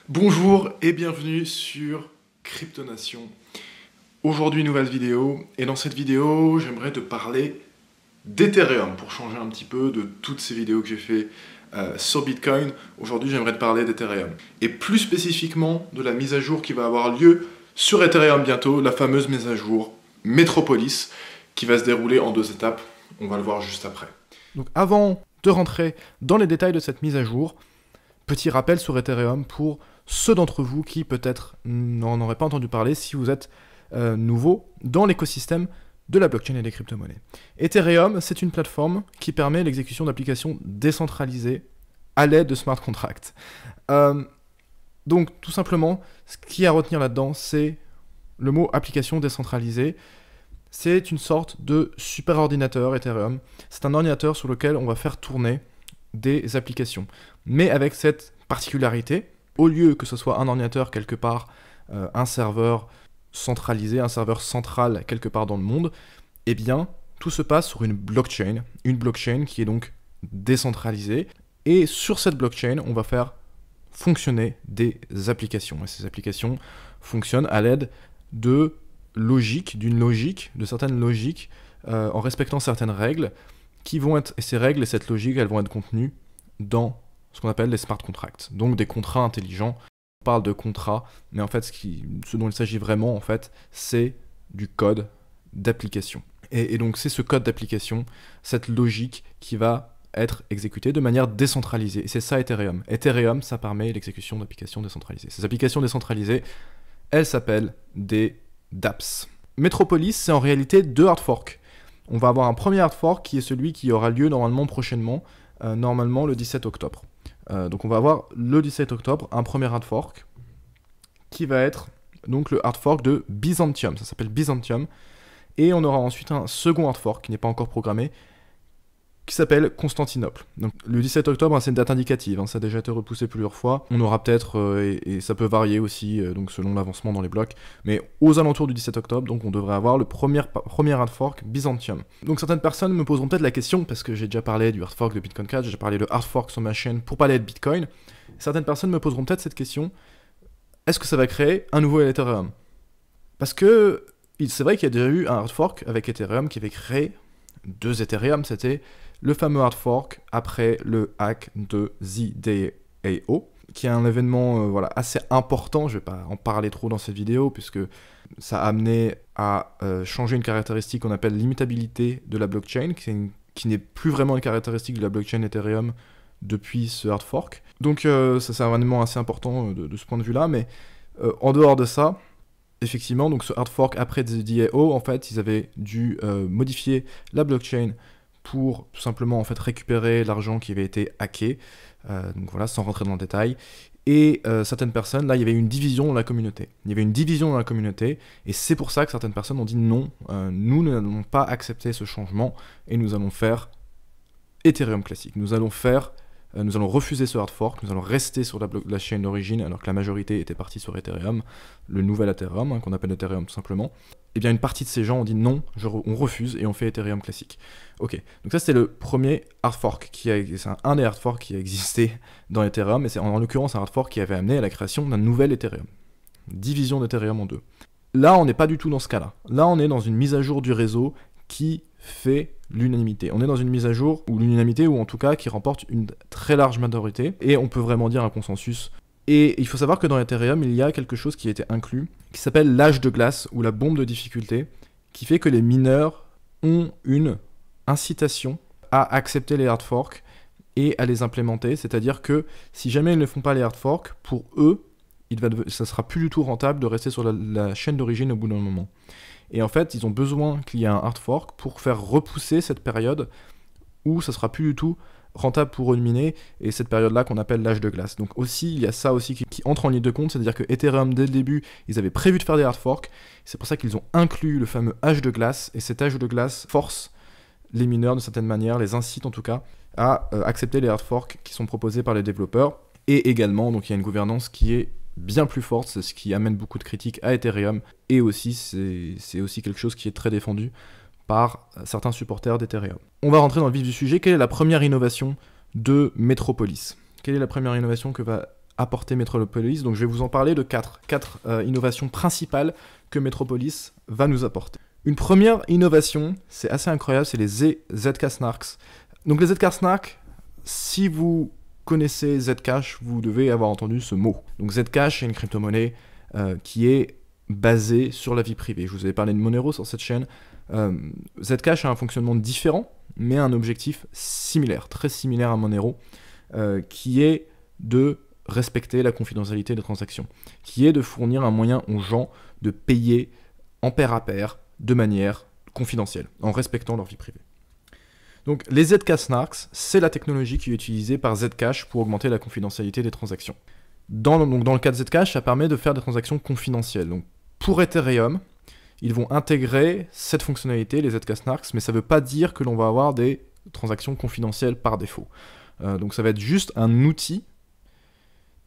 Bonjour et bienvenue sur Cryptonation. Aujourd'hui, nouvelle vidéo, et dans cette vidéo, j'aimerais te parler d'Ethereum pour changer un petit peu de toutes ces vidéos que j'ai fait sur Bitcoin. Aujourd'hui, j'aimerais te parler d'Ethereum et plus spécifiquement de la mise à jour qui va avoir lieu sur Ethereum bientôt, la fameuse mise à jour Metropolis qui va se dérouler en 2 étapes. On va le voir juste après. Donc avant de rentrer dans les détails de cette mise à jour, petit rappel sur Ethereum pour ceux d'entre vous qui peut-être n'en auraient pas entendu parler si vous êtes nouveau dans l'écosystème de la blockchain et des crypto-monnaies. Ethereum, c'est une plateforme qui permet l'exécution d'applications décentralisées à l'aide de smart contracts. Donc tout simplement, ce qu'il y a à retenir là-dedans, c'est le mot application décentralisée. C'est une sorte de super ordinateur Ethereum. C'est un ordinateur sur lequel on va faire tourner des applications. Mais avec cette particularité, au lieu que ce soit un ordinateur quelque part, un serveur centralisé, un serveur central quelque part dans le monde, eh bien, tout se passe sur une blockchain qui est donc décentralisée. Et sur cette blockchain, on va faire fonctionner des applications. Et ces applications fonctionnent à l'aide de de certaines logiques, en respectant certaines règles, qui vont être, et ces règles et cette logique, elles vont être contenues dans ce qu'on appelle les smart contracts, donc des contrats intelligents. On parle de contrats, mais en fait, ce dont il s'agit vraiment, en fait, c'est du code d'application. Et donc, c'est ce code d'application, cette logique qui va être exécutée de manière décentralisée. Et c'est ça Ethereum. Ethereum, ça permet l'exécution d'applications décentralisées. Ces applications décentralisées, elles s'appellent des dApps. Metropolis, c'est en réalité 2 hard forks. On va avoir un premier hard fork qui est celui qui aura lieu normalement prochainement, normalement le 17 octobre. Donc on va avoir le 17 octobre un premier hard fork qui va être donc le hard fork de Byzantium, ça s'appelle Byzantium, et on aura ensuite un second hard fork qui n'est pas encore programmé, qui s'appelle Constantinople. Donc le 17 octobre, c'est une date indicative, ça a déjà été repoussé plusieurs fois. On aura peut-être, et ça peut varier aussi, donc selon l'avancement dans les blocs, mais aux alentours du 17 octobre, donc on devrait avoir le premier hard fork Byzantium. Donc certaines personnes me poseront peut-être la question, parce que j'ai déjà parlé du hard fork de Bitcoin Cash, j'ai déjà parlé de hard fork sur ma chaîne pour parler de Bitcoin. Certaines personnes me poseront peut-être cette question, est-ce que ça va créer un nouveau Ethereum? Parce que c'est vrai qu'il y a déjà eu un hard fork avec Ethereum qui avait créé 2 Ethereum, c'était le fameux hard fork après le hack de ZDAO, qui est un événement assez important. Je ne vais pas en parler trop dans cette vidéo, puisque ça a amené à changer une caractéristique qu'on appelle l'immutabilité de la blockchain, qui n'est plus vraiment une caractéristique de la blockchain Ethereum depuis ce hard fork. Donc ça c'est un événement assez important de ce point de vue-là, mais en dehors de ça, effectivement, donc ce hard fork après ZDAO, en fait, ils avaient dû modifier la blockchain pour tout simplement en fait récupérer l'argent qui avait été hacké, donc voilà, sans rentrer dans le détail. Et certaines personnes, là, il y avait une division dans la communauté. Et c'est pour ça que certaines personnes ont dit non, nous n'allons pas accepter ce changement, et nous allons faire Ethereum classique. Nous allons refuser ce hard fork, nous allons rester sur la chaîne d'origine, alors que la majorité était partie sur Ethereum, le nouvel Ethereum, qu'on appelle Ethereum tout simplement. Et bien une partie de ces gens ont dit non, on refuse et on fait Ethereum classique. Ok, donc ça c'était le premier hard fork, c'est un des hard forks qui a existé dans Ethereum, et c'est en l'occurrence un hard fork qui avait amené à la création d'un nouvel Ethereum. Division d'Ethereum en 2. Là on n'est pas du tout dans ce cas-là. Là on est dans une mise à jour du réseau qui fait l'unanimité. On est dans une mise à jour, ou l'unanimité, ou en tout cas qui remporte une très large majorité, et on peut vraiment dire un consensus. Et il faut savoir que dans Ethereum, il y a quelque chose qui a été inclus, qui s'appelle l'âge de glace, ou la bombe de difficulté, qui fait que les mineurs ont une incitation à accepter les hard forks et à les implémenter, c'est-à-dire que si jamais ils ne font pas les hard forks, pour eux, ça sera plus du tout rentable de rester sur la chaîne d'origine au bout d'un moment. Et en fait, ils ont besoin qu'il y ait un hard fork pour faire repousser cette période où ça sera plus du tout rentable pour eux de miner, et cette période-là qu'on appelle l'âge de glace. Donc aussi, il y a ça aussi qui entre en ligne de compte, c'est-à-dire que Ethereum, dès le début, ils avaient prévu de faire des hard forks, c'est pour ça qu'ils ont inclus le fameux âge de glace, et cet âge de glace force les mineurs de certaine manière, les incite en tout cas, à accepter les hard forks qui sont proposés par les développeurs, et également, donc il y a une gouvernance qui est bien plus forte, c'est ce qui amène beaucoup de critiques à Ethereum, et aussi c'est aussi quelque chose qui est très défendu par certains supporters d'Ethereum. On va rentrer dans le vif du sujet. Quelle est la première innovation de Metropolis? Quelle est la première innovation que va apporter Metropolis. Donc je vais vous en parler de quatre innovations principales que Metropolis va nous apporter. Une première innovation, c'est assez incroyable, c'est les ZK Snarks. Donc les ZK Snarks, si vous connaissez Zcash, vous devez avoir entendu ce mot. Donc Zcash est une crypto-monnaie qui est basée sur la vie privée. Je vous avais parlé de Monero sur cette chaîne. Zcash a un fonctionnement différent, mais un objectif similaire, très similaire à Monero, qui est de respecter la confidentialité des transactions, qui est de fournir un moyen aux gens de payer en pair à pair de manière confidentielle, en respectant leur vie privée. Donc les ZK Snarks, c'est la technologie qui est utilisée par Zcash pour augmenter la confidentialité des transactions. Dans le cas de Zcash, ça permet de faire des transactions confidentielles. Donc pour Ethereum, ils vont intégrer cette fonctionnalité, les ZK Snarks, mais ça ne veut pas dire que l'on va avoir des transactions confidentielles par défaut. Donc ça va être juste un outil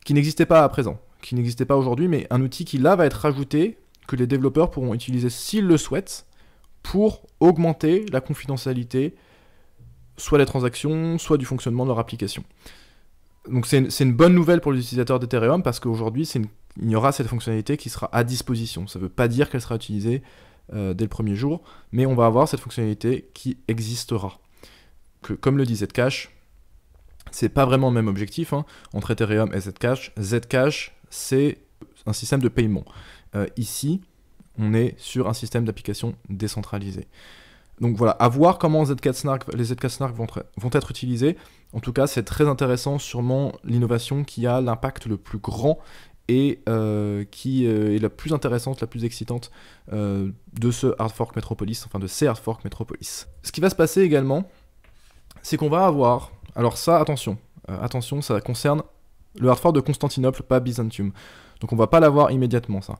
qui n'existait pas à présent, qui n'existait pas aujourd'hui, mais un outil qui là va être rajouté, que les développeurs pourront utiliser s'ils le souhaitent, pour augmenter la confidentialité, soit des transactions, soit du fonctionnement de leur application. Donc c'est une bonne nouvelle pour les utilisateurs d'Ethereum, parce qu'aujourd'hui, il y aura cette fonctionnalité qui sera à disposition. Ça ne veut pas dire qu'elle sera utilisée dès le premier jour, mais on va avoir cette fonctionnalité qui existera. Comme le dit Zcash, c'est pas vraiment le même objectif entre Ethereum et Zcash. Zcash, c'est un système de paiement. Ici, on est sur un système d'application décentralisé. Donc voilà, à voir comment les ZK Snarks vont être utilisés. En tout cas, c'est très intéressant, sûrement l'innovation qui a l'impact le plus grand et qui est la plus intéressante, la plus excitante de ce hard fork Metropolis, enfin de ces hard fork Metropolis. Ce qui va se passer également, c'est qu'on va avoir, alors ça, attention, ça concerne le hard fork de Constantinople, pas Byzantium. Donc on va pas l'avoir immédiatement, ça.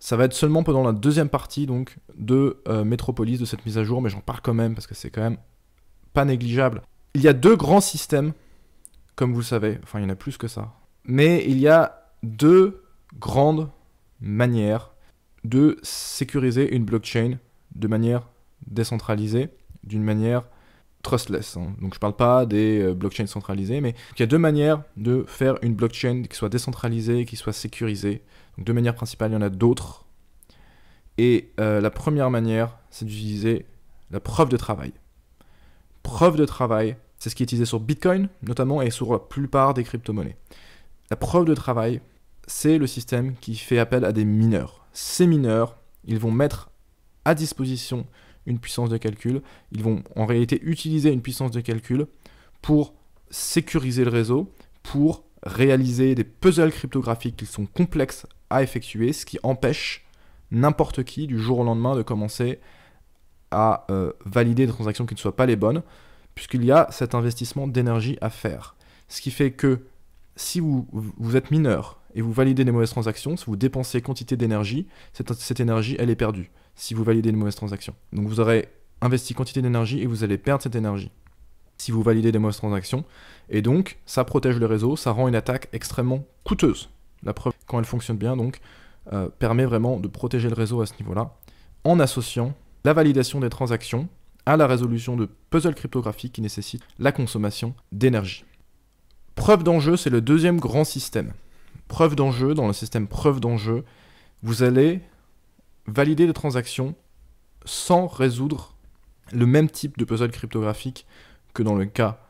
Ça va être seulement pendant la deuxième partie donc, de Metropolis, de cette mise à jour, mais j'en parle quand même parce que c'est quand même pas négligeable. Il y a deux grands systèmes, comme vous le savez, enfin il y en a plus que ça, mais il y a deux grandes manières de sécuriser une blockchain de manière décentralisée, d'une manière trustless. Donc je parle pas des blockchains centralisées, mais il y a deux manières de faire une blockchain qui soit décentralisée, qui soit sécurisée. Donc de manière principale, il y en a d'autres. Et la première manière, c'est d'utiliser la preuve de travail. Preuve de travail, c'est ce qui est utilisé sur Bitcoin, notamment, et sur la plupart des crypto-monnaies. La preuve de travail, c'est le système qui fait appel à des mineurs. Ces mineurs, ils vont mettre à disposition une puissance de calcul. Ils vont en réalité utiliser une puissance de calcul pour sécuriser le réseau, pour réaliser des puzzles cryptographiques qui sont complexes à effectuer, ce qui empêche n'importe qui du jour au lendemain de commencer à valider des transactions qui ne soient pas les bonnes, puisqu'il y a cet investissement d'énergie à faire. Ce qui fait que si vous êtes mineur et vous validez des mauvaises transactions, si vous dépensez quantité d'énergie, cette énergie, elle est perdue si vous validez une mauvaise transaction. Donc vous aurez investi quantité d'énergie et vous allez perdre cette énergie si vous validez des mauvaises transactions. Et donc, ça protège le réseau, ça rend une attaque extrêmement coûteuse. La preuve, quand elle fonctionne bien, donc, permet vraiment de protéger le réseau à ce niveau-là, en associant la validation des transactions à la résolution de puzzles cryptographiques qui nécessitent la consommation d'énergie. Preuve d'enjeu, c'est le deuxième grand système. Preuve d'enjeu, dans le système preuve d'enjeu, vous allez valider des transactions sans résoudre le même type de puzzle cryptographique que dans le cas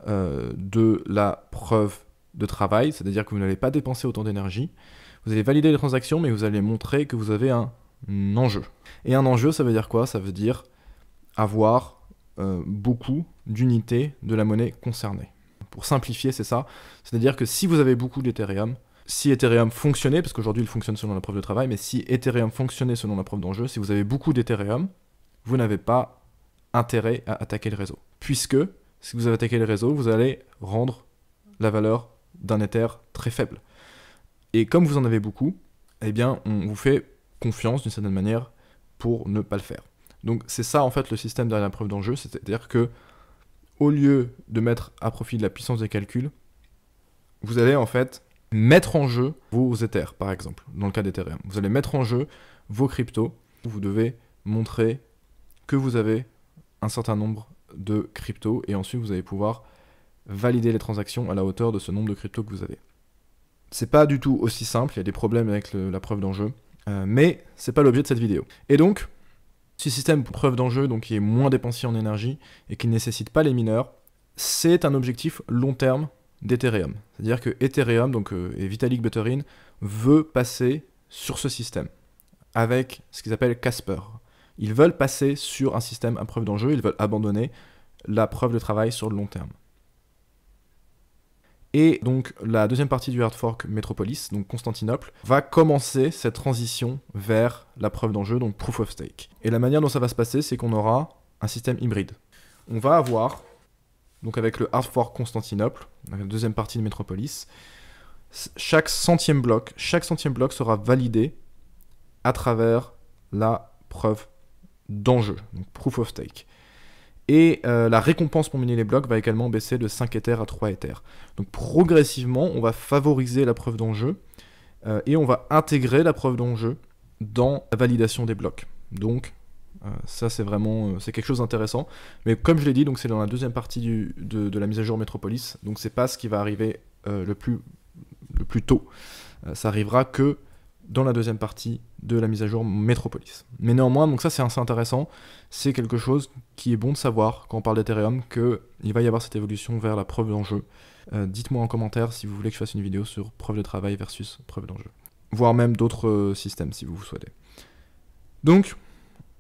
de la preuve de travail, c'est-à-dire que vous n'allez pas dépenser autant d'énergie. Vous allez valider les transactions, mais vous allez montrer que vous avez un enjeu. Et un enjeu, ça veut dire quoi? Ça veut dire avoir beaucoup d'unités de la monnaie concernée. Pour simplifier, c'est ça. C'est-à-dire que si vous avez beaucoup d'Ethereum, si Ethereum fonctionnait, parce qu'aujourd'hui il fonctionne selon la preuve de travail, mais si Ethereum fonctionnait selon la preuve d'enjeu, si vous avez beaucoup d'Ethereum, vous n'avez pas intérêt à attaquer le réseau. Puisque, si vous avez attaqué le réseau, vous allez rendre la valeur d'un Ether très faible. Et comme vous en avez beaucoup, eh bien, on vous fait confiance d'une certaine manière pour ne pas le faire. Donc c'est ça en fait le système derrière la preuve d'enjeu, c'est-à-dire que au lieu de mettre à profit de la puissance des calculs, vous allez en fait mettre en jeu vos Ethers, par exemple, dans le cas d'Ethereum. Vous allez mettre en jeu vos cryptos. Vous devez montrer que vous avez un certain nombre de cryptos et ensuite vous allez pouvoir valider les transactions à la hauteur de ce nombre de cryptos que vous avez. C'est pas du tout aussi simple, il y a des problèmes avec la preuve d'enjeu, mais c'est pas l'objet de cette vidéo. Et donc, ce système preuve d'enjeu, donc qui est moins dépensier en énergie et qui ne nécessite pas les mineurs, c'est un objectif long terme d'Ethereum. C'est-à-dire que Ethereum, donc, et Vitalik Buterin, veut passer sur ce système avec ce qu'ils appellent Casper. Ils veulent passer sur un système à preuve d'enjeu, ils veulent abandonner la preuve de travail sur le long terme. Et donc la deuxième partie du hard fork Metropolis, donc Constantinople, va commencer cette transition vers la preuve d'enjeu, donc Proof of Stake. Et la manière dont ça va se passer, c'est qu'on aura un système hybride. On va avoir, donc avec le hard fork Constantinople, la deuxième partie de Metropolis, chaque centième bloc sera validé à travers la preuve d'enjeu, donc Proof of Stake. Et la récompense pour miner les blocs va également baisser de 5 Ethers à 3 Ethers. Donc progressivement, on va favoriser la preuve d'enjeu et on va intégrer la preuve d'enjeu dans la validation des blocs. Donc ça c'est vraiment c'est quelque chose d'intéressant. Mais comme je l'ai dit, donc c'est dans la deuxième partie de la mise à jour Metropolis. Donc c'est pas ce qui va arriver le plus tôt. Ça arrivera que dans la deuxième partie de la mise à jour Metropolis. Mais néanmoins, donc ça c'est assez intéressant, c'est quelque chose qui est bon de savoir quand on parle d'Ethereum, qu'il va y avoir cette évolution vers la preuve d'enjeu. Dites-moi en commentaire si vous voulez que je fasse une vidéo sur preuve de travail versus preuve d'enjeu. Voire même d'autres systèmes si vous le souhaitez. Donc,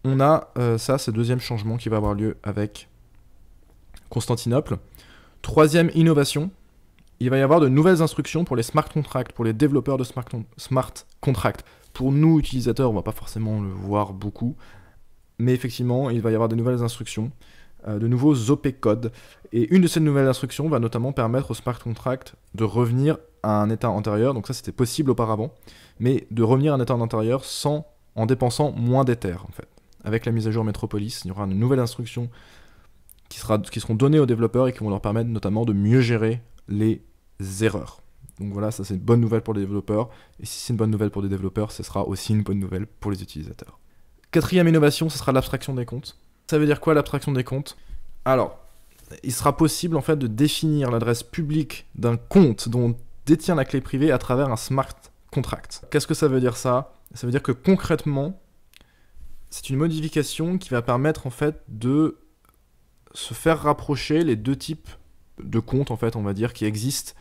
on a ça, ce deuxième changement qui va avoir lieu avec Constantinople. Troisième innovation, il va y avoir de nouvelles instructions pour les smart contracts, pour les développeurs de smart contracts. Pour nous, utilisateurs, on ne va pas forcément le voir beaucoup, mais effectivement, il va y avoir de nouvelles instructions, de nouveaux OP codes, et une de ces nouvelles instructions va notamment permettre aux smart contracts de revenir à un état antérieur, donc ça c'était possible auparavant, mais de revenir à un état antérieur en dépensant moins d'Ether, en fait. Avec la mise à jour Metropolis, il y aura de nouvelles instructions qui seront données aux développeurs et qui vont leur permettre notamment de mieux gérer les erreurs. Donc voilà, ça c'est une bonne nouvelle pour les développeurs, et si c'est une bonne nouvelle pour les développeurs, ce sera aussi une bonne nouvelle pour les utilisateurs. Quatrième innovation, ce sera l'abstraction des comptes. Ça veut dire quoi l'abstraction des comptes? Alors, il sera possible en fait de définir l'adresse publique d'un compte dont on détient la clé privée à travers un smart contract. Qu'est-ce que ça veut dire ça? Ça veut dire que concrètement, c'est une modification qui va permettre en fait de se faire rapprocher les deux types de comptes en fait, on va dire, qui existent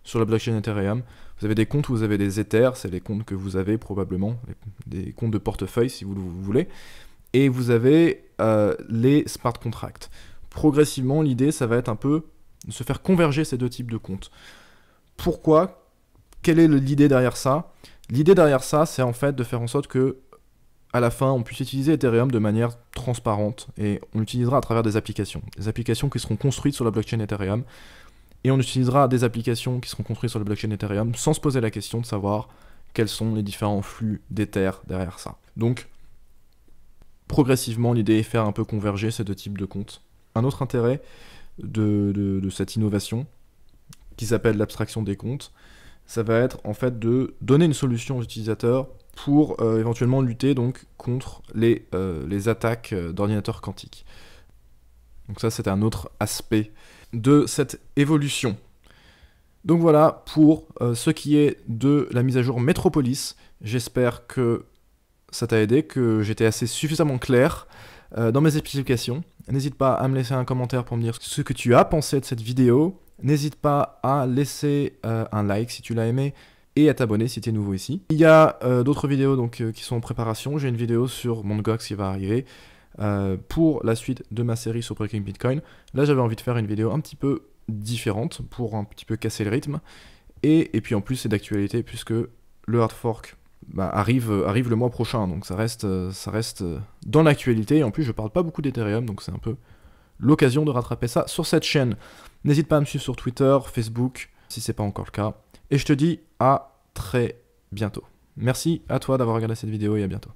sur la blockchain Ethereum. Vous avez des comptes où vous avez des Ethers, c'est les comptes que vous avez probablement, des comptes de portefeuille si vous le voulez, et vous avez les smart contracts. Progressivement, l'idée, ça va être un peu de se faire converger ces deux types de comptes. Pourquoi? Quelle est l'idée derrière ça? L'idée derrière ça, c'est en fait de faire en sorte que à la fin, on puisse utiliser Ethereum de manière transparente, et on l'utilisera à travers des applications qui seront construites sur la blockchain Ethereum, et on utilisera des applications qui seront construites sur la blockchain Ethereum sans se poser la question de savoir quels sont les différents flux d'Ether derrière ça. Donc, progressivement, l'idée est de faire un peu converger ces deux types de comptes. Un autre intérêt de cette innovation, qui s'appelle l'abstraction des comptes, ça va être en fait de donner une solution aux utilisateurs pour éventuellement lutter donc contre les attaques d'ordinateurs quantiques. Donc ça, c'est un autre aspect de cette évolution. Donc voilà pour ce qui est de la mise à jour Metropolis. J'espère que ça t'a aidé, que j'étais assez suffisamment clair dans mes explications. N'hésite pas à me laisser un commentaire pour me dire ce que tu as pensé de cette vidéo. N'hésite pas à laisser un like si tu l'as aimé et à t'abonner si tu es nouveau ici. Il y a d'autres vidéos donc, qui sont en préparation. J'ai une vidéo sur Mt. Gox qui va arriver pour la suite de ma série sur Breaking Bitcoin. Là, j'avais envie de faire une vidéo un petit peu différente pour un petit peu casser le rythme. Et puis en plus, c'est d'actualité puisque le hard fork arrive le mois prochain. Donc ça reste dans l'actualité. Et en plus, je parle pas beaucoup d'Ethereum, donc c'est un peu l'occasion de rattraper ça sur cette chaîne. N'hésite pas à me suivre sur Twitter, Facebook, si c'est pas encore le cas. Et je te dis à très bientôt. Merci à toi d'avoir regardé cette vidéo et à bientôt.